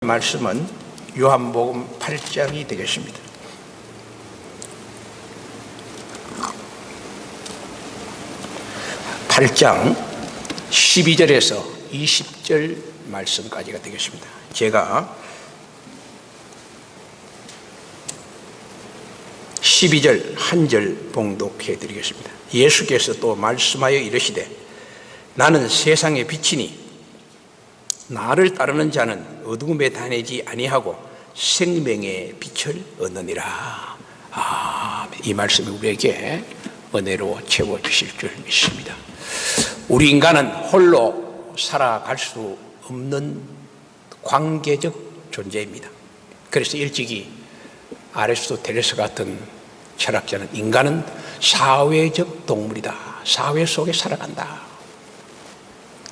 말씀은 요한복음 8장이 되겠습니다. 8장 12절에서 20절 말씀까지가 되겠습니다. 제가 12절 한 절 봉독해 드리겠습니다. 예수께서 또 말씀하여 이르시되 나는 세상의 빛이니 나를 따르는 자는 어두움에 다니지 아니하고 생명의 빛을 얻느니라. 이 말씀이 우리에게 은혜로 채워주실 줄 믿습니다. 우리 인간은 홀로 살아갈 수 없는 관계적 존재입니다. 그래서 일찍이 아리스토텔레스 같은 철학자는 인간은 사회적 동물이다, 사회 속에 살아간다.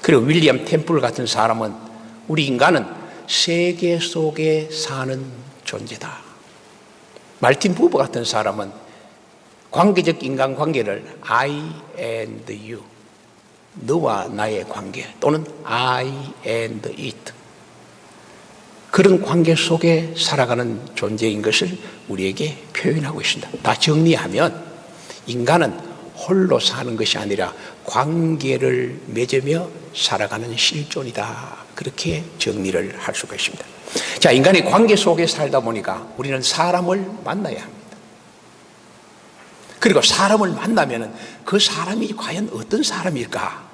그리고 윌리엄 템플 같은 사람은 우리 인간은 세계 속에 사는 존재다. 말틴 부버 같은 사람은 관계적 인간관계를 I and you, 너와 나의 관계 또는 I and it, 그런 관계 속에 살아가는 존재인 것을 우리에게 표현하고 있습니다. 다 정리하면 인간은 홀로 사는 것이 아니라 관계를 맺으며 살아가는 실존이다. 그렇게 정리를 할 수가 있습니다. 자, 인간이 관계 속에 살다 보니까 우리는 사람을 만나야 합니다. 그리고 사람을 만나면 그 사람이 과연 어떤 사람일까?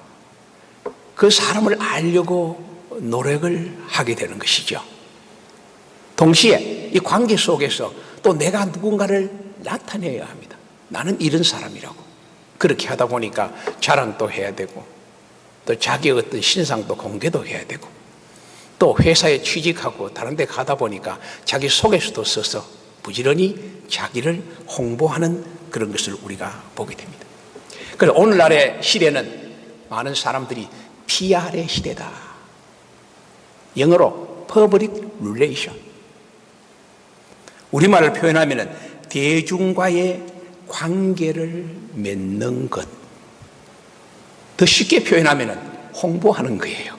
그 사람을 알려고 노력을 하게 되는 것이죠. 동시에 이 관계 속에서 또 내가 누군가를 나타내야 합니다. 나는 이런 사람이라고. 그렇게 하다 보니까 자랑도 해야 되고 또 자기의 어떤 신상도 공개도 해야 되고 또 회사에 취직하고 다른 데 가다 보니까 자기 소개서도 써서 부지런히 자기를 홍보하는 그런 것을 우리가 보게 됩니다. 그래서 오늘날의 시대는 많은 사람들이 PR의 시대다. 영어로 Public Relation. 우리말을 표현하면 대중과의 관계를 맺는 것. 더 쉽게 표현하면 홍보하는 거예요.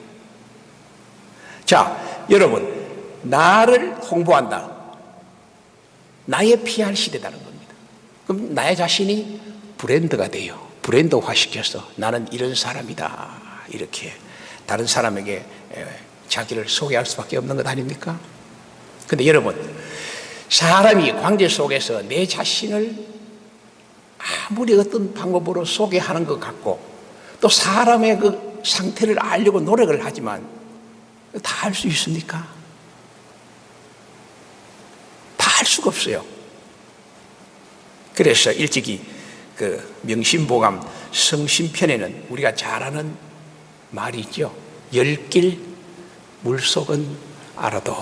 자, 여러분, 나를 홍보한다. 나의 PR 시대라는 겁니다. 그럼 나의 자신이 브랜드가 돼요. 브랜드화 시켜서 나는 이런 사람이다. 이렇게 다른 사람에게 자기를 소개할 수밖에 없는 것 아닙니까? 근데 여러분, 사람이 관계 속에서 내 자신을 아무리 어떤 방법으로 소개하는 것 같고 또 사람의 그 상태를 알려고 노력을 하지만 다 할 수 있습니까? 다 할 수가 없어요. 그래서 일찍이 그 명심보감 성심편에는 우리가 잘 아는 말이 있죠. 열길 물속은 알아도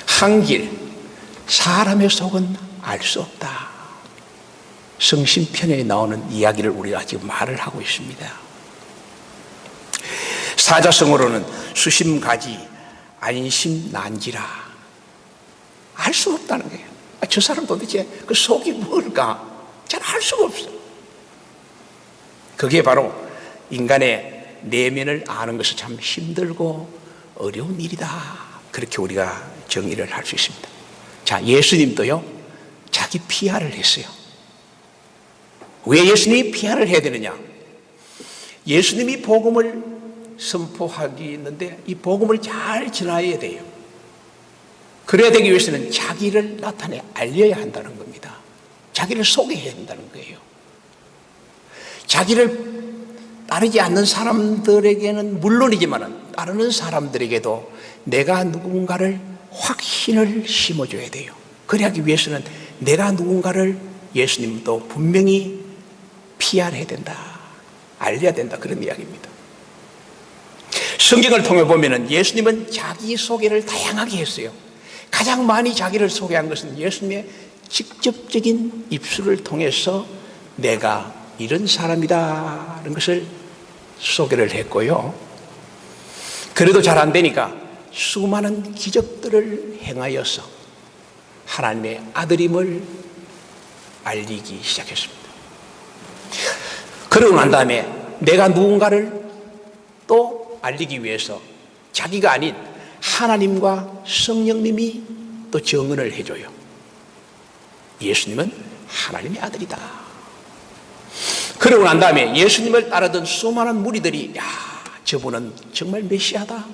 한길 사람의 속은 알 수 없다. 성심편에 나오는 이야기를 우리가 지금 말을 하고 있습니다. 사자성어로는 수심가지 안심난지라. 알 수 없다는 거예요. 저 사람 도대체 그 속이 뭘까? 잘 알 수가 없어. 그게 바로 인간의 내면을 아는 것은 참 힘들고 어려운 일이다. 그렇게 우리가 정의를 할 수 있습니다. 자, 예수님도요 자기 PR을 했어요. 왜 예수님이 PR을 해야 되느냐? 예수님이 복음을 선포하기 있는데 이 복음을 잘 전해야 돼요. 그래야 되기 위해서는 자기를 나타내 알려야 한다는 겁니다. 자기를 소개해야 한다는 거예요. 자기를 따르지 않는 사람들에게는 물론이지만 따르는 사람들에게도 내가 누군가를 확신을 심어줘야 돼요. 그러기 위해서는 내가 누군가를 예수님도 분명히 PR해야 된다. 알려야 된다. 그런 이야기입니다. 성경을 통해 보면 예수님은 자기 소개를 다양하게 했어요. 가장 많이 자기를 소개한 것은 예수님의 직접적인 입술을 통해서 내가 이런 사람이다 하는 것을 소개를 했고요. 그래도 잘 안 되니까 수많은 기적들을 행하여서 하나님의 아들임을 알리기 시작했습니다. 그러고 난 다음에 내가 누군가를 또 알리기 위해서 자기가 아닌 하나님과 성령님이 또 증언을 해줘요. 예수님은 하나님의 아들이다. 그러고 난 다음에 예수님을 따르던 수많은 무리들이 야, 저분은 정말 메시아다,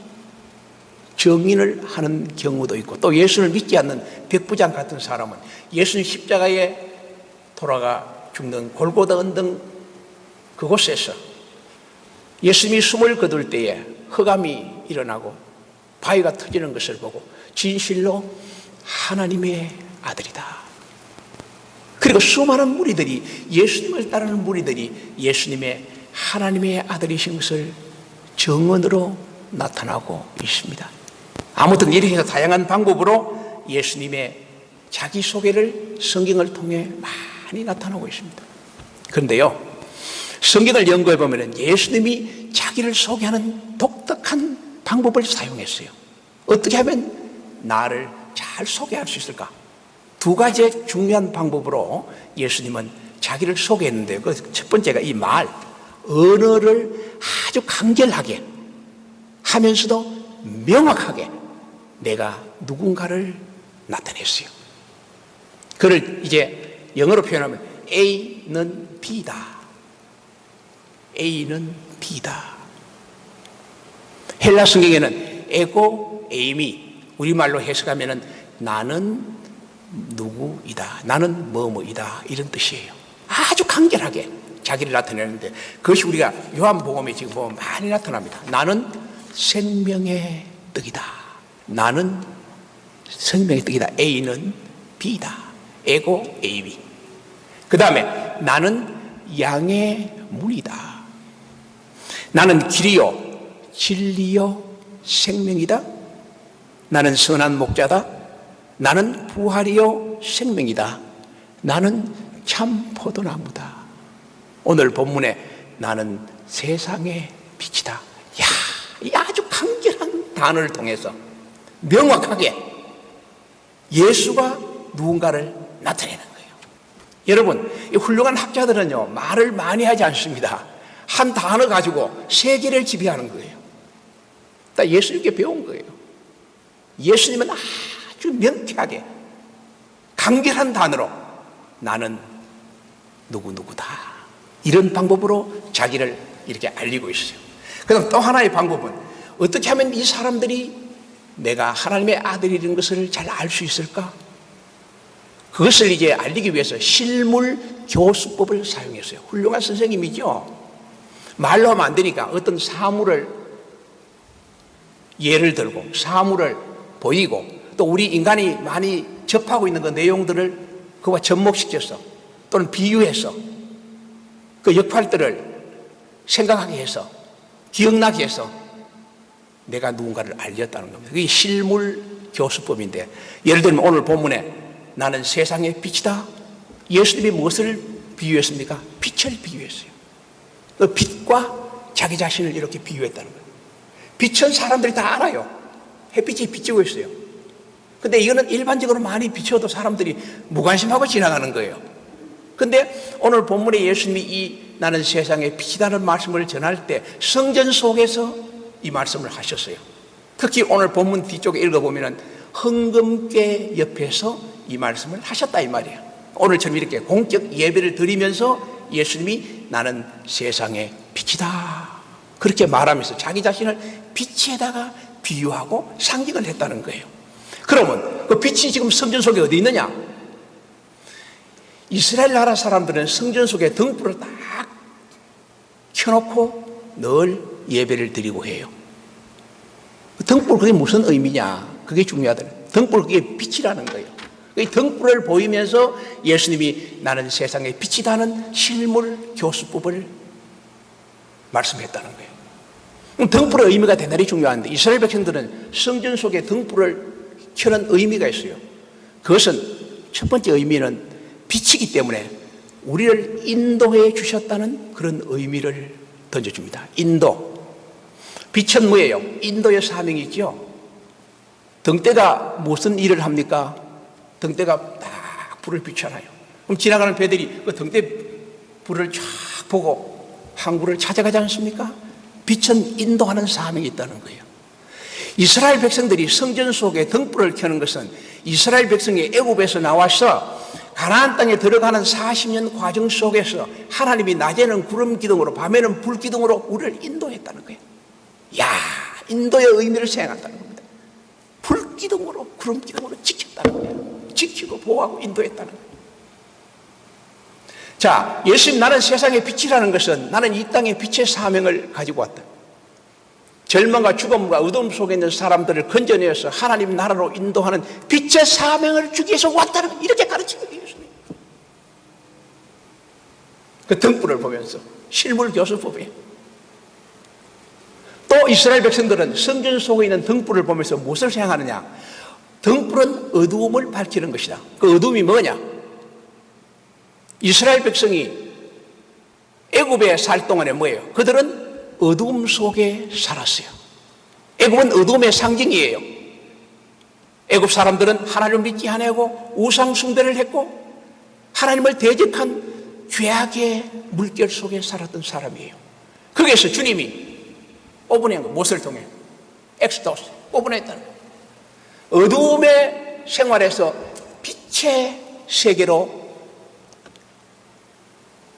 정인을 하는 경우도 있고, 또 예수를 믿지 않는 백부장 같은 사람은 예수님 십자가에 돌아가 죽는 골고다 언덕 그곳에서 예수님이 숨을 거둘 때에 흑암이 일어나고 바위가 터지는 것을 보고 진실로 하나님의 아들이다. 그리고 수많은 무리들이, 예수님을 따르는 무리들이 예수님의 하나님의 아들이신 것을 증언으로 나타나고 있습니다. 아무튼 이렇게 해서 다양한 방법으로 예수님의 자기소개를 성경을 통해 많이 나타나고 있습니다. 그런데요, 성경을 연구해 보면 예수님이 자기를 소개하는 독특한 방법을 사용했어요. 어떻게 하면 나를 잘 소개할 수 있을까? 두 가지의 중요한 방법으로 예수님은 자기를 소개했는데요. 그 첫 번째가 이 말, 언어를 아주 간결하게 하면서도 명확하게 내가 누군가를 나타냈어요. 그를 이제 영어로 표현하면 A는 B다. A는 B다. 헬라 성경에는 에고 에이미, 우리말로 해석하면 나는 누구이다, 나는 뭐뭐이다, 이런 뜻이에요. 아주 간결하게 자기를 나타내는데, 그것이 우리가 요한복음에 지금 보면 많이 나타납니다. 나는 생명의 떡이다. 나는 생명의 떡이다. A는 B다. 에고 에이미. 그 다음에 나는 양의 문이다. 나는 길이요 진리요 생명이다. 나는 선한 목자다. 나는 부활이요 생명이다. 나는 참 포도나무다. 오늘 본문에 나는 세상의 빛이다. 야, 이 아주 간결한 단어를 통해서 명확하게 예수가 누군가를 나타내는 거예요. 여러분, 이 훌륭한 학자들은요, 말을 많이 하지 않습니다. 한 단어 가지고 세계를 지배하는 거예요. 다 예수님께 배운 거예요. 예수님은 아주 명쾌하게 간결한 단어로 나는 누구누구다, 이런 방법으로 자기를 이렇게 알리고 있어요. 그다음 또 하나의 방법은 어떻게 하면 이 사람들이 내가 하나님의 아들이라는 것을 잘 알 수 있을까? 그것을 이제 알리기 위해서 실물 교수법을 사용했어요. 훌륭한 선생님이죠. 말로 하면 안 되니까 어떤 사물을 예를 들고 사물을 보이고, 또 우리 인간이 많이 접하고 있는 그 내용들을 그와 접목시켜서 또는 비유해서 그 역할들을 생각하게 해서 기억나게 해서 내가 누군가를 알렸다는 겁니다. 그게 실물 교수법인데, 예를 들면 오늘 본문에 나는 세상의 빛이다. 예수님이 무엇을 비유했습니까? 빛을 비유했어요. 그 빛과 자기 자신을 이렇게 비유했다는 거예요. 빛은 사람들이 다 알아요. 햇빛이 비치고 있어요. 근데 이거는 일반적으로 많이 비춰도 사람들이 무관심하고 지나가는 거예요. 근데 오늘 본문에 예수님이 이 나는 세상의 빛이라는 말씀을 전할 때 성전 속에서 이 말씀을 하셨어요. 특히 오늘 본문 뒤쪽에 읽어보면 헌금궤 옆에서 이 말씀을 하셨다 이 말이에요. 오늘처럼 이렇게 공적 예배를 드리면서 예수님이 나는 세상의 빛이다, 그렇게 말하면서 자기 자신을 빛에다가 비유하고 상징을 했다는 거예요. 그러면 그 빛이 지금 성전 속에 어디 있느냐? 이스라엘 나라 사람들은 성전 속에 등불을 딱 켜놓고 늘 예배를 드리고 해요. 등불, 그게 무슨 의미냐? 그게 중요하다. 등불, 그게 빛이라는 거예요. 이 등불을 보이면서 예수님이 나는 세상의 빛이라는 실물 교수법을 말씀했다는 거예요. 등불의 의미가 대단히 중요한데, 이스라엘 백성들은 성전 속에 등불을 켜는 의미가 있어요. 그것은 첫 번째 의미는 빛이기 때문에 우리를 인도해 주셨다는 그런 의미를 던져줍니다. 인도. 빛은 뭐예요? 인도의 사명이 있죠. 등대가 무슨 일을 합니까? 등대가 딱 불을 비춰놔요. 그럼 지나가는 배들이 그 등대 불을 쫙 보고 항구를 찾아가지 않습니까? 빛은 인도하는 사명이 있다는 거예요. 이스라엘 백성들이 성전 속에 등불을 켜는 것은 이스라엘 백성이 애굽에서 나와서 가나안 땅에 들어가는 40년 과정 속에서 하나님이 낮에는 구름 기둥으로 밤에는 불 기둥으로 우리를 인도했다는 거예요. 야, 인도의 의미를 생각한다는 겁니다. 불 기둥으로 구름 기둥으로 지켰다는 거예요. 지키고 보호하고 인도했다는 거예요. 자, 예수님 나는 세상의 빛이라는 것은 나는 이 땅의 빛의 사명을 가지고 왔다. 절망과 죽음과 어둠 속에 있는 사람들을 건져내어서 하나님 나라로 인도하는 빛의 사명을 주기 위해서 왔다는 거예요. 이렇게 가르치는 거예요. 그 등불을 보면서 실물 교수법이에요. 또 이스라엘 백성들은 성전 속에 있는 등불을 보면서 무엇을 생각하느냐? 등불은 어두움을 밝히는 것이다. 그 어두움이 뭐냐? 이스라엘 백성이 애굽에 살 동안에 뭐예요? 그들은 어두움 속에 살았어요. 애굽은 어두움의 상징이에요. 애굽 사람들은 하나님을 믿지 않고 우상 숭배를 했고 하나님을 대적한 죄악의 물결 속에 살았던 사람이에요. 거기에서 주님이 뽑아낸 거, 무엇을 통해? 엑스도스, 뽑아냈다는 거예요. 어두움의 생활에서 빛의 세계로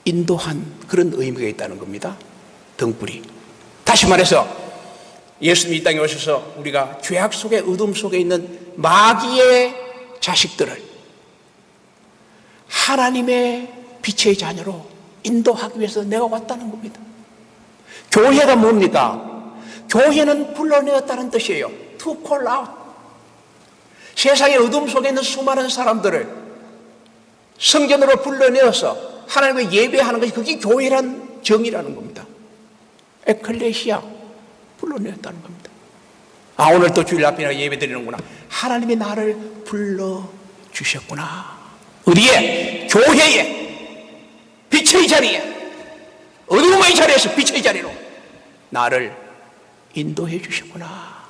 인도한 그런 의미가 있다는 겁니다. 등불이. 다시 말해서 예수님이 이 땅에 오셔서 우리가 죄악 속에 어둠 속에 있는 마귀의 자식들을 하나님의 빛의 자녀로 인도하기 위해서 내가 왔다는 겁니다. 교회가 뭡니까? 교회는 불러내었다는 뜻이에요. To call out. 세상의 어둠 속에 있는 수많은 사람들을 성전으로 불러내어서 하나님을 예배하는 것이 그게 교회란 정의라는 겁니다. 에클레시아, 불러내었다는 겁니다. 아, 오늘 또 주일 앞이나 예배 드리는구나. 하나님이 나를 불러주셨구나. 어디에? 교회에. 빛의 자리에, 어두움의 자리에서 빛의 자리로 나를 인도해 주셨구나.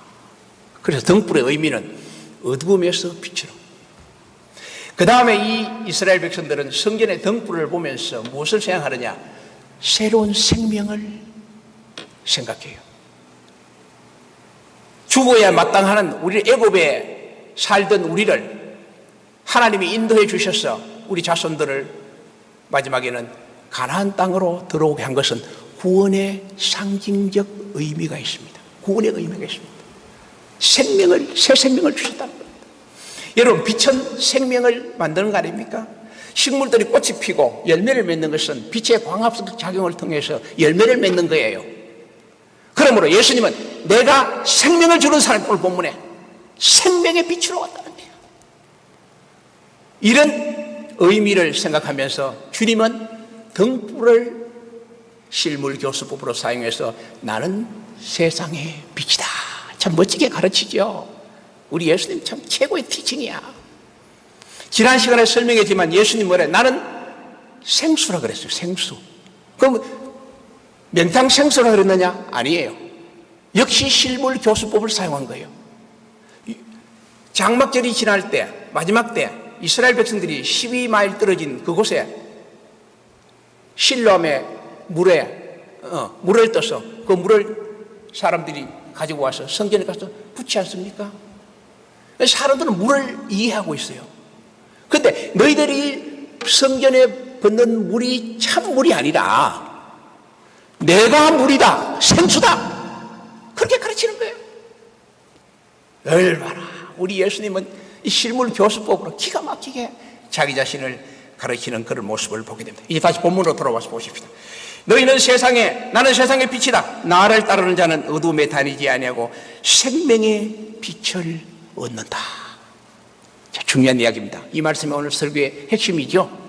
그래서 등불의 의미는 어두움에서 빛으로. 그 다음에 이 이스라엘 백성들은 성전의 등불을 보면서 무엇을 생각하느냐? 새로운 생명을 생각해요. 죽어야 마땅하는 우리 애굽에 살던 우리를 하나님이 인도해 주셔서 우리 자손들을 마지막에는 가나안 땅으로 들어오게 한 것은 구원의 상징적 의미가 있습니다. 구원의 의미가 있습니다. 새 생명을 주셨다는 겁니다. 여러분, 빛은 생명을 만드는 거 아닙니까? 식물들이 꽃이 피고 열매를 맺는 것은 빛의 광합성 작용을 통해서 열매를 맺는 거예요. 그러므로 예수님은 내가 생명을 주는 사람, 오늘 본문에 생명의 빛으로 왔다는 거예요. 이런 의미를 생각하면서 주님은 등불을 실물 교수법으로 사용해서 나는 세상의 빛이다. 참 멋지게 가르치죠. 우리 예수님 참 최고의 티칭이야. 지난 시간에 설명했지만 예수님 뭐래? 나는 생수라 그랬어요. 생수. 그럼 명탕 생수라 그랬느냐? 아니에요. 역시 실물 교수법을 사용한 거예요. 장막절이 지날 때, 마지막 때 이스라엘 백성들이 12마일 떨어진 그곳에 실로암의 물을 떠서 그 물을 사람들이 가지고 와서 성전에 가서 붓지 않습니까? 사람들은 물을 이해하고 있어요. 그런데 너희들이 성전에 붓는 물이 참물이 아니라 내가 물이다, 생수다, 그렇게 가르치는 거예요. 얼마나 우리 예수님은 이 실물 교수법으로 기가 막히게 자기 자신을 가르치는 그런 모습을 보게 됩니다. 이제 다시 본문으로 돌아와서 보십시다. 너희는 나는 세상의 빛이다. 나를 따르는 자는 어두움에 다니지 아니하고 생명의 빛을 얻는다. 자, 중요한 이야기입니다. 이 말씀이 오늘 설교의 핵심이죠.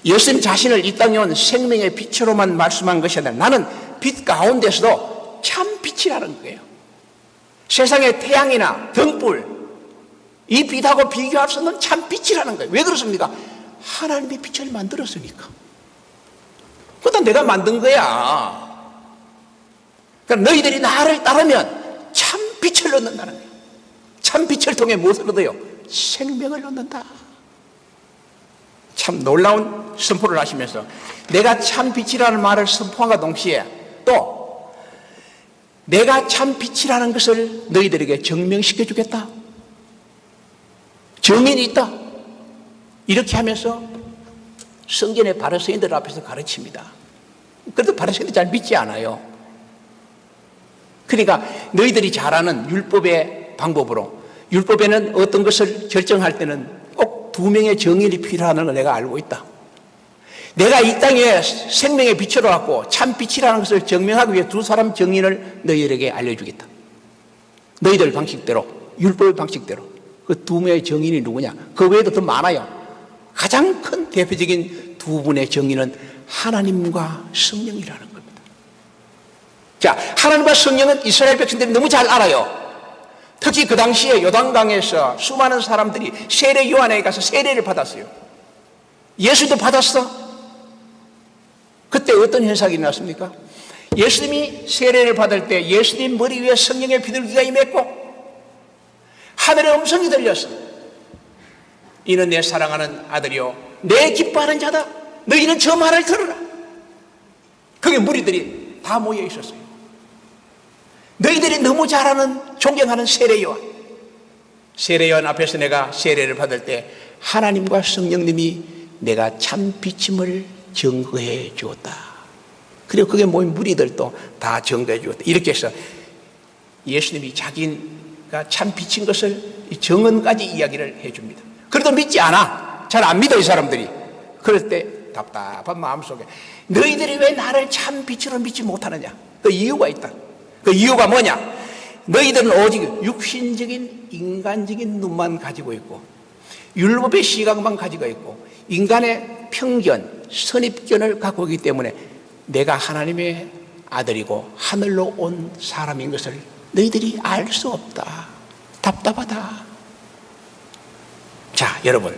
예수님 자신을 이 땅에 온 생명의 빛으로만 말씀한 것이 아니라 나는 빛 가운데서도 참 빛이라는 거예요. 세상의 태양이나 등불, 이 빛하고 비교할 수 없는 참 빛이라는 거예요. 왜 그렇습니까? 하나님의 빛을 만들었으니까. 그건 내가 만든 거야. 그러니까 너희들이 나를 따르면 참 빛을 얻는다는 거예요. 참 빛을 통해 무엇을 얻어요? 생명을 얻는다. 참 놀라운 선포를 하시면서 내가 참 빛이라는 말을 선포함과 동시에 또 내가 참 빛이라는 것을 너희들에게 증명시켜 주겠다. 정인이 있다. 이렇게 하면서 성전의 바리새인들 앞에서 가르칩니다. 그래도 바리새인들 잘 믿지 않아요. 그러니까 너희들이 잘 아는 율법의 방법으로, 율법에는 어떤 것을 결정할 때는 꼭 두 명의 정인이 필요하다는 걸 내가 알고 있다. 내가 이 땅에 생명의 빛으로 왔고 참 빛이라는 것을 증명하기 위해 두 사람 정인을 너희들에게 알려주겠다. 너희들 방식대로, 율법의 방식대로. 그 두 명의 정인이 누구냐? 그 외에도 더 많아요. 가장 큰 대표적인 두 분의 정인은 하나님과 성령이라는 겁니다. 자, 하나님과 성령은 이스라엘 백성들이 너무 잘 알아요. 특히 그 당시에 요단강에서 수많은 사람들이 세례 요한에게 가서 세례를 받았어요. 예수도 받았어. 그때 어떤 현상이 일어났습니까? 예수님이 세례를 받을 때 예수님 머리 위에 성령의 비둘기가 임했고 하늘의 음성이 들렸어. 이는 내 사랑하는 아들이요 내 기뻐하는 자다. 너희는 저 말을 들으라. 거기 무리들이 다 모여 있었어요. 너희들이 너무 잘 아는 존경하는 세례요한, 세례요한 앞에서 내가 세례를 받을 때 하나님과 성령님이 내가 참 빛임을 증거해 주었다. 그리고 그게 모인 무리들도 다 증거해 주었다. 이렇게 해서 예수님이 자기가 참 빛인 것을 정언까지 이야기를 해 줍니다. 그래도 믿지 않아. 잘 안 믿어 이 사람들이. 그럴 때 답답한 마음속에 너희들이 왜 나를 참 빛으로 믿지 못하느냐. 그 이유가 있다. 그 이유가 뭐냐? 너희들은 오직 육신적인 인간적인 눈만 가지고 있고 율법의 시각만 가지고 있고 인간의 편견, 선입견을 갖고 있기 때문에 내가 하나님의 아들이고 하늘로 온 사람인 것을 너희들이 알 수 없다. 답답하다. 자, 여러분,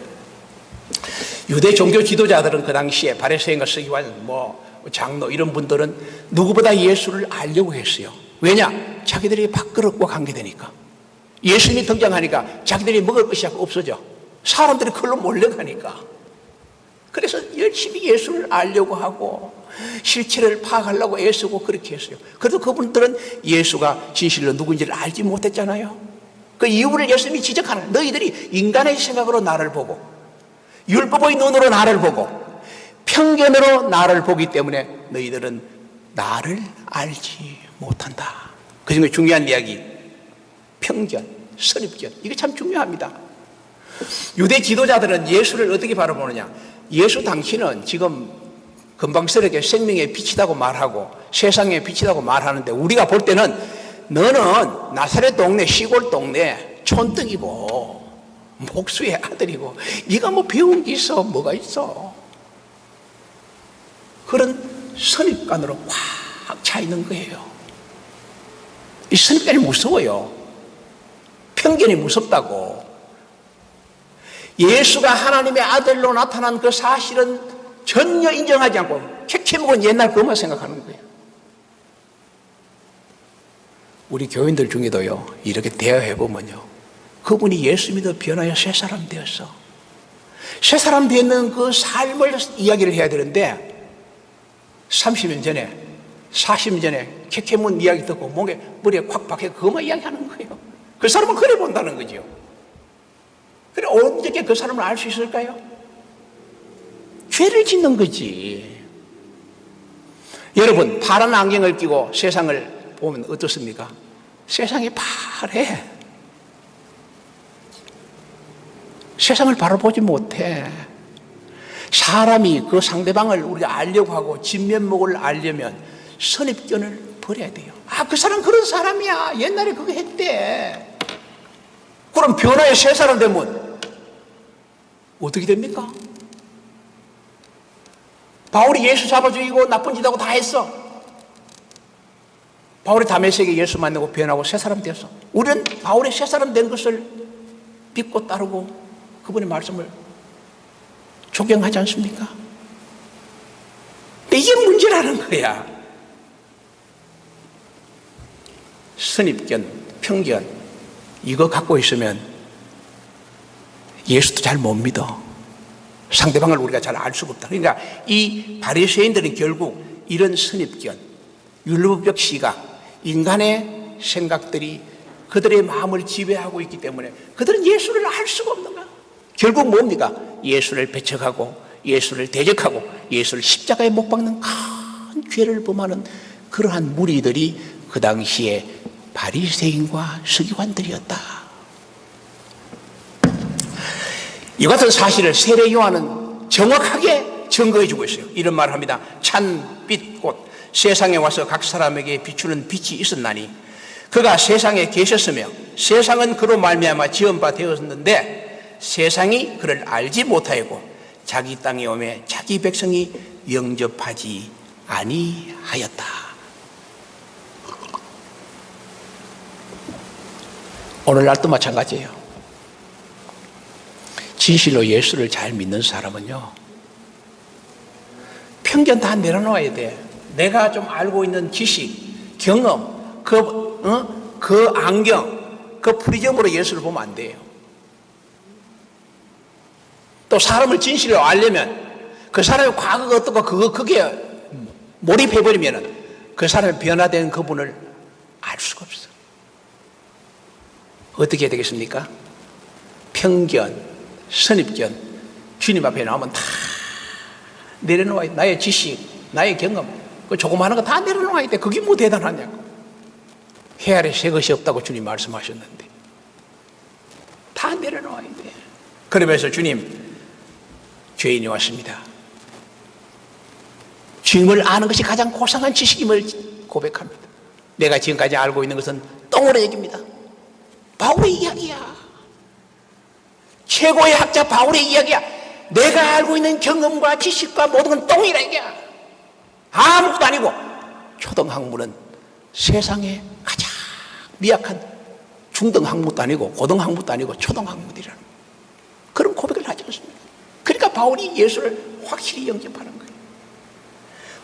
유대 종교 지도자들은 그 당시에 바리새인과 서기관, 장로 이런 분들은 누구보다 예수를 알려고 했어요. 왜냐? 자기들이 밥그릇과 관계되니까. 예수님이 등장하니까 자기들이 먹을 것이 없어져. 사람들이 그걸로 몰려가니까. 그래서 열심히 예수를 알려고 하고 실체를 파악하려고 애쓰고 그렇게 했어요. 그래도 그분들은 예수가 진실로 누군지를 알지 못했잖아요. 그 이유를 예수님이 지적하는, 너희들이 인간의 생각으로 나를 보고 율법의 눈으로 나를 보고 편견으로 나를 보기 때문에 너희들은 나를 알지 못한다. 그 중에 중요한 이야기, 편견, 선입견, 이게 참 중요합니다. 유대 지도자들은 예수를 어떻게 바라보느냐? 예수 당신은 지금 금방스럽게 생명의 빛이라고 말하고 세상의 빛이라고 말하는데 우리가 볼 때는 너는 나사렛 동네, 시골 동네 촌뜨기고 목수의 아들이고 네가 뭐 배운 게 있어? 뭐가 있어? 그런 선입관으로 확 차 있는 거예요. 이 선입견이 무서워요. 편견이 무섭다고. 예수가 하나님의 아들로 나타난 그 사실은 전혀 인정하지 않고 캐캐묵은 옛날 그것만 생각하는 거예요. 우리 교인들 중에도요, 이렇게 대화해보면요, 그분이 예수 믿어 변하여 새 사람 되었어. 새 사람 되는 그 삶을 이야기를 해야 되는데 30년 전에 40년 전에 캐캐문 이야기 듣고 머리에 콱 박혀 그것만 이야기하는 거예요. 그 사람은 그래 본다는 거죠. 그래 어떻게 그 사람을 알 수 있을까요? 죄를 짓는 거지. 여러분, 파란 안경을 끼고 세상을 보면 어떻습니까? 세상이 파래. 세상을 바라보지 못해. 사람이 그 상대방을 우리가 알려고 하고 진면목을 알려면 선입견을 버려야 돼요. 아, 그 사람 그런 사람이야. 옛날에 그거 했대. 그럼 변화의 새 사람 되면 어떻게 됩니까? 바울이 예수 잡아 죽이고 나쁜 짓 하고 다 했어. 바울이 다메섹에 예수 만나고 변하고 새 사람 되었어. 우리는 바울의 새 사람 된 것을 믿고 따르고 그분의 말씀을 존경하지 않습니까? 근데 이게 문제라는 거야. 선입견, 편견 이거 갖고 있으면 예수도 잘 못 믿어. 상대방을 우리가 잘 알 수가 없다. 그러니까 이 바리새인들은 결국 이런 선입견, 율법적 시각, 인간의 생각들이 그들의 마음을 지배하고 있기 때문에 그들은 예수를 알 수가 없는 거야. 결국 뭡니까? 예수를 배척하고 예수를 대적하고 예수를 십자가에 못 박는 큰 죄를 범하는 그러한 무리들이 그 당시에 바리새인과 서기관들이었다. 이 같은 사실을 세례 요한은 정확하게 증거해 주고 있어요. 이런 말을 합니다. 찬빛 곧 세상에 와서 각 사람에게 비추는 빛이 있었나니 그가 세상에 계셨으며 세상은 그로 말미암아 지은 바 되었는데 세상이 그를 알지 못하였고 자기 땅에 오매 자기 백성이 영접하지 아니하였다. 오늘날도 마찬가지예요. 진실로 예수를 잘 믿는 사람은요, 편견 다 내려놓아야 돼. 내가 좀 알고 있는 지식, 경험, 그 안경, 그 프리즘으로 예수를 보면 안 돼요. 또 사람을 진실로 알려면 그 사람의 과거가 어떻고 그게 몰입해버리면 그 사람의 변화된 그분을 알 수가 없어. 어떻게 해야 되겠습니까? 편견, 선입견, 주님 앞에 나오면 다 내려놓아야 돼. 나의 지식, 나의 경험, 그 조그마한 거 다 내려놓아야 돼. 그게 뭐 대단하냐고. 해 아래 새 것이 없다고 주님 말씀하셨는데 다 내려놓아야 돼. 그러면서 주님, 죄인이 왔습니다. 주님을 아는 것이 가장 고상한 지식임을 고백합니다. 내가 지금까지 알고 있는 것은 똥으로 얘기입니다. 바울의 이야기야. 최고의 학자 바울의 이야기야. 내가 알고 있는 경험과 지식과 모든 건 똥이라 얘기야. 아무것도 아니고 초등학문은 세상에 가장 미약한 중등학문도 아니고 고등학문도 아니고 초등학문이라는 그런 고백을 하지 않습니까? 그러니까 바울이 예수를 확실히 영접하는 거예요.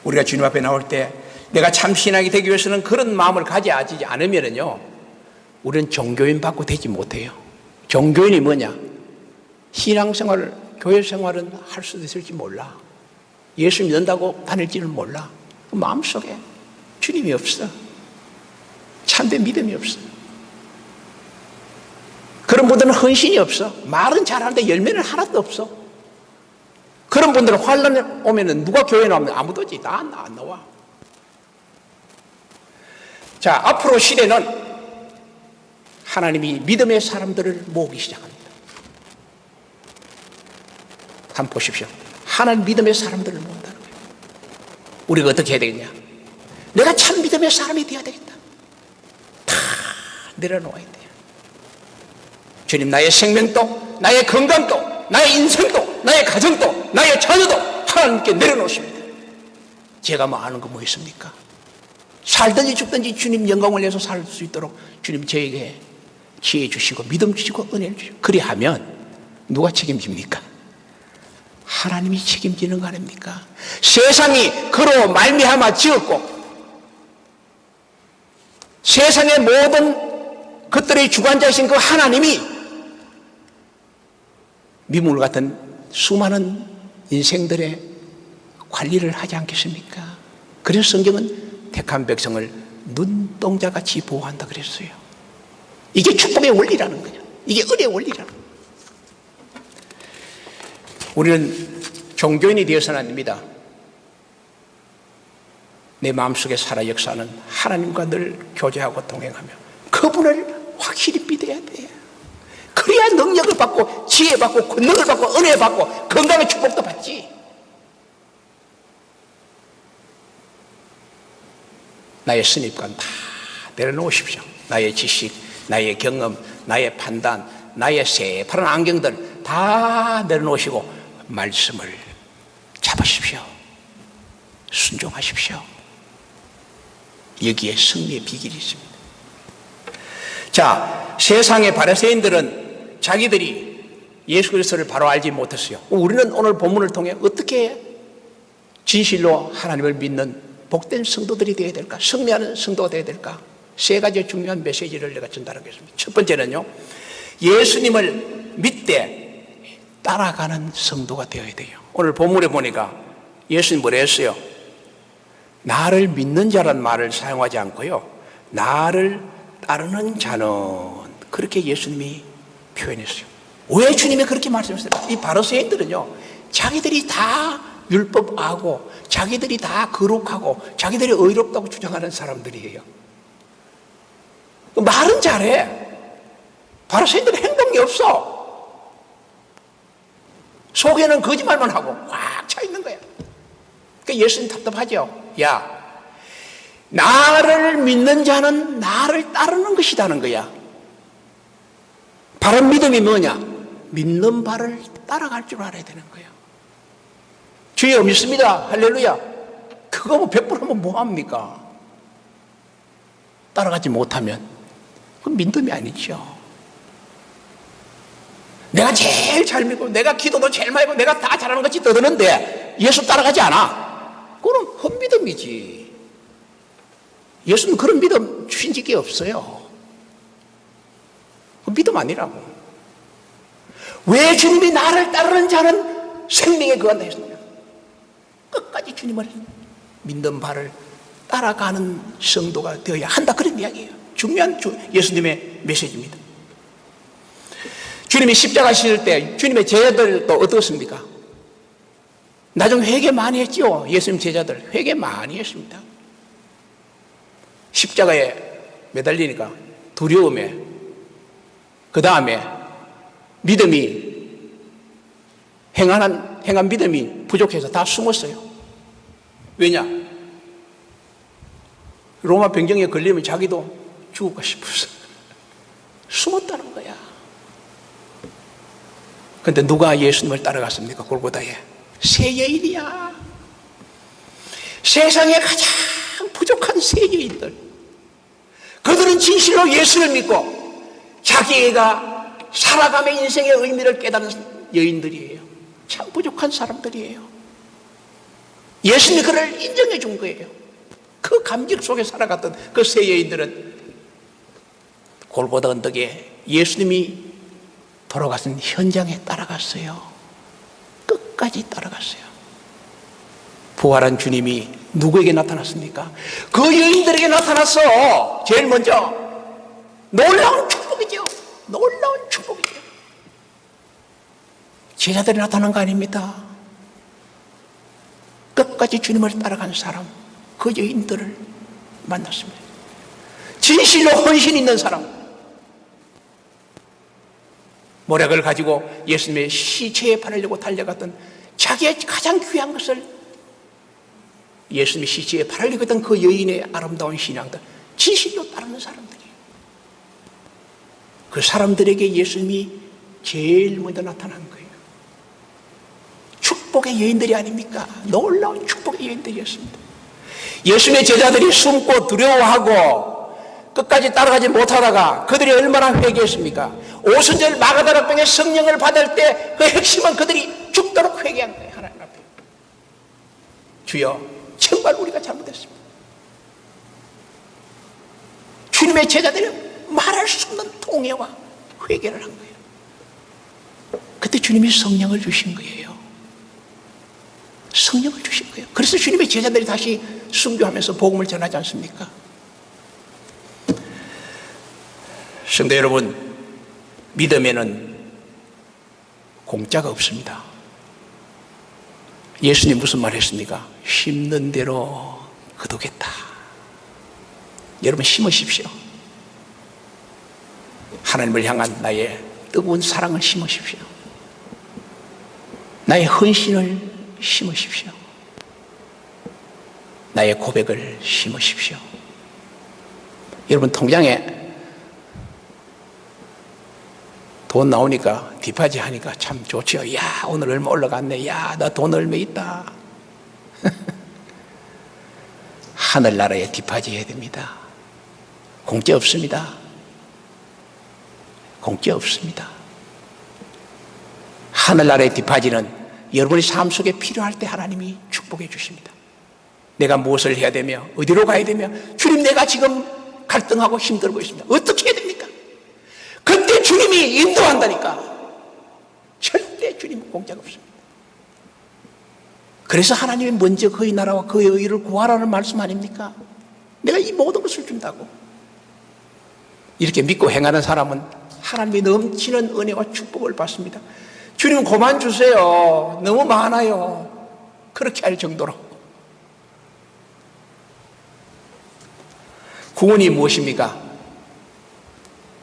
우리가 주님 앞에 나올 때 내가 참 신앙이 되기 위해서는 그런 마음을 가지지 않으면요, 우리는 종교인 받고 되지 못해요. 종교인이 뭐냐? 신앙생활을, 교회생활은 할 수도 있을지 몰라. 예수 믿는다고 다닐지는 몰라. 그 마음속에 주님이 없어. 참된 믿음이 없어. 그런 분들은 헌신이 없어. 말은 잘하는데 열매는 하나도 없어. 그런 분들은 환란 오면은 누가 교회 나오면 아무도 오지. 안 나와. 자, 앞으로 시대는 하나님이 믿음의 사람들을 모으기 시작합니다. 한번 보십시오. 하나님 믿음의 사람들을 모은다는 거예요. 우리가 어떻게 해야 되겠냐? 내가 참 믿음의 사람이 되어야 되겠다. 다 내려놓아야 돼요. 주님, 나의 생명도, 나의 건강도, 나의 인생도, 나의 가정도, 나의 자녀도 하나님께 내려놓습니다. 제가 뭐 아는 거 뭐 있습니까? 살든지 죽든지 주님 영광을 내서 살 수 있도록 주님 저에게 지혜 주시고 믿음 주시고 은혜를 주시고, 그리하면 누가 책임집니까? 하나님이 책임지는 거 아닙니까? 세상이 그로 말미암아 지었고 세상의 모든 것들의 주관자이신 그 하나님이 미물 같은 수많은 인생들의 관리를 하지 않겠습니까? 그래서 성경은 택한 백성을 눈동자같이 보호한다 그랬어요. 이게 축복의 원리라는 거예요. 이게 은혜의 원리라는 거예요. 우리는 종교인이 되어서는 안 됩니다. 내 마음속에 살아 역사하는 하나님과 늘 교제하고 동행하며 그분을 확실히 믿어야 돼. 그래야 능력을 받고 지혜 받고 권능을 받고 은혜 받고 건강의 축복도 받지. 나의 선입관 다 내려놓으십시오. 나의 지식, 나의 경험, 나의 판단, 나의 새파란 안경들 다 내려놓으시고 말씀을 잡으십시오. 순종하십시오. 여기에 승리의 비결이 있습니다. 자, 세상의 바리새인들은 자기들이 예수 그리스도를 바로 알지 못했어요. 우리는 오늘 본문을 통해 어떻게 진실로 하나님을 믿는 복된 성도들이 되어야 될까? 승리하는 성도가 되어야 될까? 세 가지 중요한 메시지를 내가 전달하겠습니다. 첫 번째는요, 예수님을 믿되 따라가는 성도가 되어야 돼요. 오늘 본문에 보니까 예수님 뭐라 했어요? 나를 믿는 자란 말을 사용하지 않고요, 나를 따르는 자는, 그렇게 예수님이 표현했어요. 왜 주님이 그렇게 말씀하셨어요? 이 바리새인들은요, 자기들이 다 율법하고 자기들이 다 거룩하고 자기들이 의롭다고 주장하는 사람들이에요. 말은 잘해. 바리새인들은 행동이 없어. 속에는 거짓말만 하고 꽉 차 있는 거야. 그러니까 예수님 답답하죠. 야, 나를 믿는 자는 나를 따르는 것이라는 거야. 바른 믿음이 뭐냐? 믿는 바를 따라갈 줄 알아야 되는 거야. 주여 믿습니다. 할렐루야. 그거 뭐 100%하면 뭐합니까? 따라가지 못하면 그건 믿음이 아니죠. 내가 제일 잘 믿고 내가 기도도 제일 많이 하고 내가 다 잘하는 것이 떠드는데 예수 따라가지 않아. 그건 헛믿음이지. 예수는 그런 믿음 주신 적이 없어요. 그 믿음 아니라고. 왜 주님이 나를 따르는 자는 생명에 거한다 했습니까? 끝까지 주님을 믿는 바를 따라가는 성도가 되어야 한다, 그런 이야기예요. 중요한 예수님의 메시지입니다. 주님이 십자가 지실 때 주님의 제자들도 어떻습니까? 나중에 회개 많이 했죠. 예수님 제자들 회개 많이 했습니다. 십자가에 매달리니까 두려움에, 그 다음에 믿음이 행한 믿음이 부족해서 다 숨었어요. 왜냐? 로마 병정에 걸리면 자기도 죽을까 싶어서 숨었다는 거야. 그런데 누가 예수님을 따라갔습니까? 골고다에 세 여인이야. 세상에 가장 부족한 세 여인들. 그들은 진실로 예수를 믿고 자기가 살아감의 인생의 의미를 깨달은 여인들이에요. 참 부족한 사람들이에요. 예수님이 그를 인정해 준 거예요. 그 감격 속에 살아갔던 그 세 여인들은 골고다 언덕에 예수님이 돌아가신 현장에 따라갔어요. 끝까지 따라갔어요. 부활한 주님이 누구에게 나타났습니까? 그 여인들에게 나타났어. 제일 먼저 놀라운 축복이죠. 놀라운 축복이죠. 제자들이 나타난 거 아닙니다. 끝까지 주님을 따라간 사람, 그 여인들을 만났습니다. 진실로 헌신 있는 사람, 모략을 가지고 예수님의 시체에 바르려고 달려갔던, 자기의 가장 귀한 것을 예수님의 시체에 바르려고 했던 그 여인의 아름다운 신앙들, 진실로 따르는 사람들이에요. 그 사람들에게 예수님이 제일 먼저 나타난 거예요. 축복의 여인들이 아닙니까? 놀라운 축복의 여인들이었습니다. 예수님의 제자들이 숨고 두려워하고 끝까지 따라가지 못하다가 그들이 얼마나 회개했습니까? 오순절 마가다락방에 성령을 받을 때 그 핵심은 그들이 죽도록 회개한 거예요. 하나님 앞에. 주여, 정말 우리가 잘못했습니다. 주님의 제자들은 말할 수 없는 통회와 회개를 한 거예요. 그때 주님이 성령을 주신 거예요. 성령을 주신 거예요. 그래서 주님의 제자들이 다시 순교하면서 복음을 전하지 않습니까? 성도 여러분, 믿음에는 공짜가 없습니다. 예수님 무슨 말 했습니까? 심는 대로 거두겠다. 여러분 심으십시오. 하나님을 향한 나의 뜨거운 사랑을 심으십시오. 나의 헌신을 심으십시오. 나의 고백을 심으십시오. 여러분 통장에 돈 나오니까 디파지 하니까 참 좋죠. 야, 오늘 얼마 올라갔네. 야, 나 돈 얼마 있다. 하늘나라에 디파지 해야 됩니다. 공짜 없습니다. 공짜 없습니다. 하늘나라의 디파지는 여러분의 삶 속에 필요할 때 하나님이 축복해 주십니다. 내가 무엇을 해야 되며 어디로 가야 되며, 주님 내가 지금 갈등하고 힘들고 있습니다. 어떻게 해야 됩니까? 그때 주님이 인도한다니까. 절대 주님은 공짜가 없습니다. 그래서 하나님이 먼저 그의 나라와 그의 의를 구하라는 말씀 아닙니까? 내가 이 모든 것을 준다고. 이렇게 믿고 행하는 사람은 하나님의 넘치는 은혜와 축복을 받습니다. 주님 그만 주세요. 너무 많아요. 그렇게 할 정도로. 구원이 무엇입니까?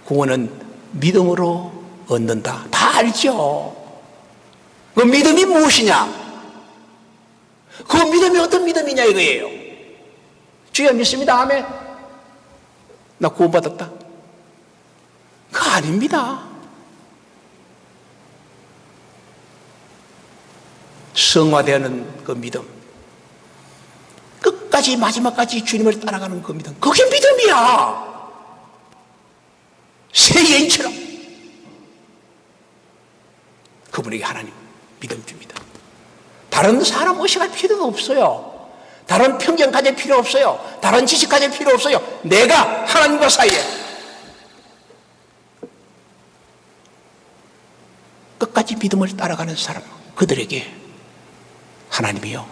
구원은 믿음으로 얻는다. 다 알죠. 그 믿음이 무엇이냐? 그 믿음이 어떤 믿음이냐 이거예요. 주여 믿습니다. 아멘. 나 구원받았다. 그거 아닙니다. 성화되는 그 믿음, 끝까지 마지막까지 주님을 따라가는 그 믿음, 그게 믿음이야. 새 여인처럼 그분에게 하나님 믿음 줍니다. 다른 사람 의식할 필요도 없어요. 다른 편견 가질 필요 없어요. 다른 지식 가질 필요 없어요. 내가 하나님과 사이에 끝까지 믿음을 따라가는 사람, 그들에게 하나님이요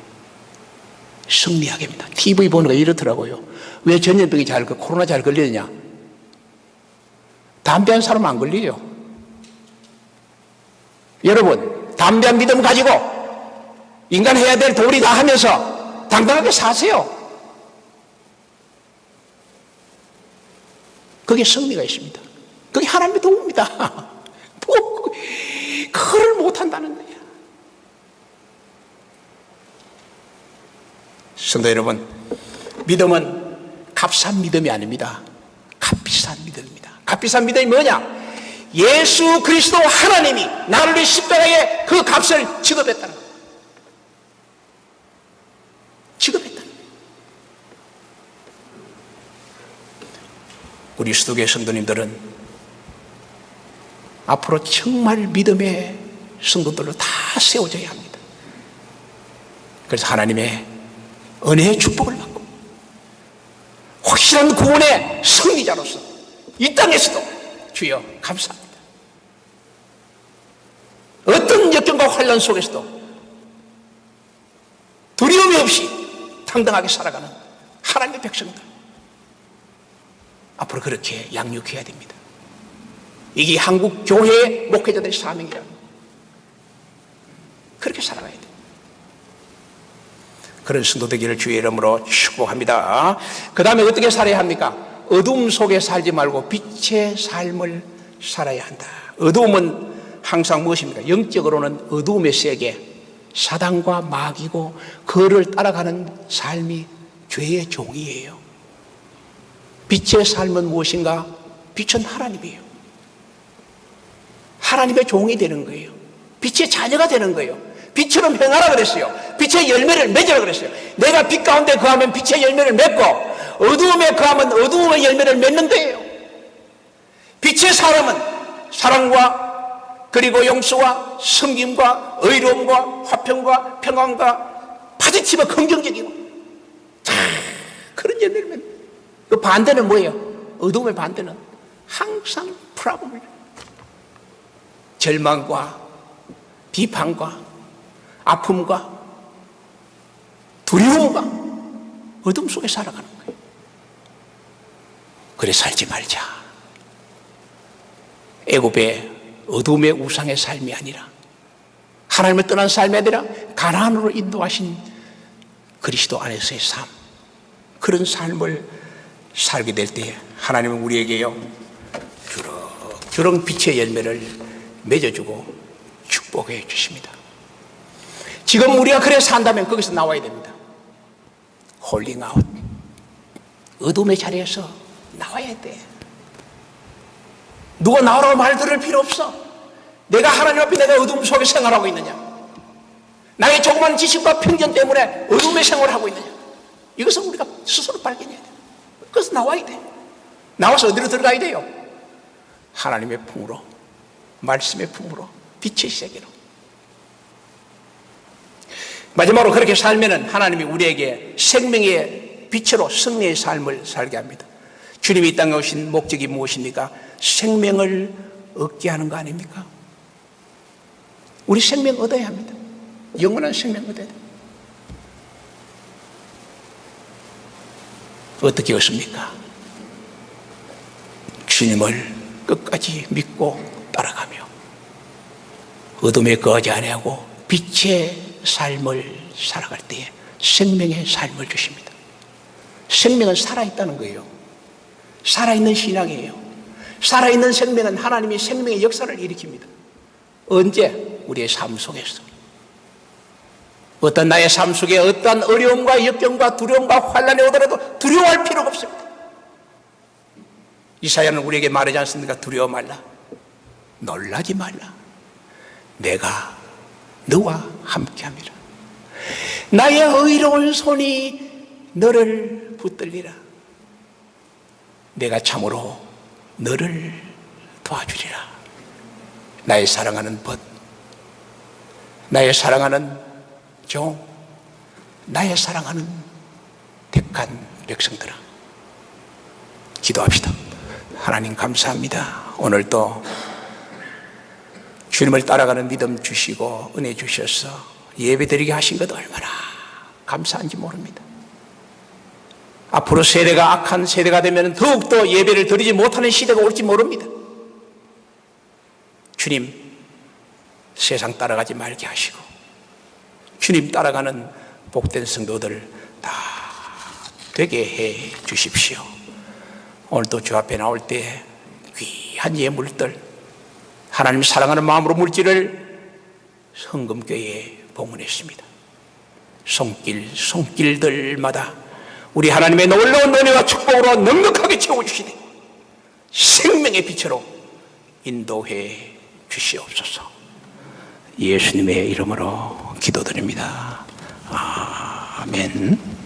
승리하게 합니다. TV 보는 거 이렇더라고요. 왜 전염병이 코로나 잘 걸리느냐? 담배한 사람 안 걸려요. 여러분, 담배한 믿음 가지고 인간 해야 될 도리 다 하면서 당당하게 사세요. 거기에 승리가 있습니다. 그게 하나님의 도움입니다. 그걸 못한다는 거예요. 성도 여러분, 믿음은 값싼 믿음이 아닙니다. 값비싼 믿음입니다. 값비싼 믿음이 뭐냐? 예수 그리스도 하나님이 나를 위해 십자가에 그 값을 지급했다는 거예요. 지급했다는 거예요. 우리 수도교회 성도님들은 앞으로 정말 믿음의 성도들로 다 세워져야 합니다. 그래서 하나님의 은혜의 축복을 받고 확실한 구원의 승리자로서 이 땅에서도 주여 감사합니다. 어떤 역경과 환난 속에서도 두려움이 없이 당당하게 살아가는 하나님의 백성들, 앞으로 그렇게 양육해야 됩니다. 이게 한국 교회의 목회자들의 사명이라. 그렇게 살아가야 돼요. 그런 성도 되기를 주의 이름으로 축복합니다. 그 다음에 어떻게 살아야 합니까? 어둠 속에 살지 말고 빛의 삶을 살아야 한다. 어둠은 항상 무엇입니까? 영적으로는 어둠의 세계, 사단과 마귀고 그를 따라가는 삶이 죄의 종이에요. 빛의 삶은 무엇인가? 빛은 하나님이에요. 하나님의 종이 되는 거예요. 빛의 자녀가 되는 거예요. 빛처럼 행하라 그랬어요. 빛의 열매를 맺으라 그랬어요. 내가 빛 가운데 거하면 빛의 열매를 맺고 어두움에 거하면 어두움의 열매를 맺는 거예요. 빛의 사람은 사랑과 그리고 용서와 섬김과 의로움과 화평과 평안과 파지티브 긍정적이고 그런 열매를 맺는 거예요. 그 반대는 뭐예요? 어두움의 반대는 항상 프라블, 절망과 비판과 아픔과 두려움과 어둠 속에 살아가는 거예요. 그래 살지 말자. 애굽의 어둠의 우상의 삶이 아니라 하나님을 떠난 삶이 아니라 가나안으로 인도하신 그리스도 안에서의 삶, 그런 삶을 살게 될 때 하나님은 우리에게요 주렁주렁 빛의 열매를 맺어주고 축복해 주십니다. 지금 우리가 그래 산다면 거기서 나와야 됩니다. 홀링 아웃, 어둠의 자리에서 나와야 돼. 누가 나오라고 말 들을 필요 없어. 내가 하나님 앞에 내가 어둠 속에 생활하고 있느냐, 나의 조그만 지식과 편견 때문에 어둠의 생활을 하고 있느냐, 이것을 우리가 스스로 발견해야 돼. 그래서 나와야 돼. 나와서 어디로 들어가야 돼요? 하나님의 품으로, 말씀의 품으로, 빛의 세계로. 마지막으로 그렇게 살면은 하나님이 우리에게 생명의 빛으로 승리의 삶을 살게 합니다. 주님이 이 땅에 오신 목적이 무엇입니까? 생명을 얻게 하는 거 아닙니까? 우리 생명 얻어야 합니다. 영원한 생명 얻어야 돼요. 어떻게 얻습니까? 주님을 끝까지 믿고 따라가며 어둠에 거하지 아니하고 빛의 삶을 살아갈 때에 생명의 삶을 주십니다. 생명은 살아있다는 거예요. 살아있는 신앙이에요. 살아있는 생명은 하나님이 생명의 역사를 일으킵니다. 언제? 우리의 삶 속에서. 어떤 나의 삶 속에 어떤 어려움과 역경과 두려움과 환난이 오더라도 두려워할 필요가 없습니다. 이사야는 우리에게 말하지 않습니까? 두려워 말라, 놀라지 말라, 내가 너와 함께함이라. 나의 의로운 손이 너를 붙들리라. 내가 참으로 너를 도와주리라. 나의 사랑하는 벗, 나의 사랑하는 종, 나의 사랑하는 택한 백성들아, 기도합시다. 하나님 감사합니다. 오늘도 주님을 따라가는 믿음 주시고 은혜 주셔서 예배드리게 하신 것 얼마나 감사한지 모릅니다. 앞으로 세대가 악한 세대가 되면 더욱더 예배를 드리지 못하는 시대가 올지 모릅니다. 주님, 세상 따라가지 말게 하시고 주님 따라가는 복된 성도들 다 되게 해 주십시오. 오늘도 주 앞에 나올 때 귀한 예물들, 하나님 사랑하는 마음으로 물질을 성금교회에 봉헌했습니다. 손길들마다 우리 하나님의 놀라운 은혜와 축복으로 넉넉하게 채워주시니 생명의 빛으로 인도해 주시옵소서. 예수님의 이름으로 기도드립니다. 아멘.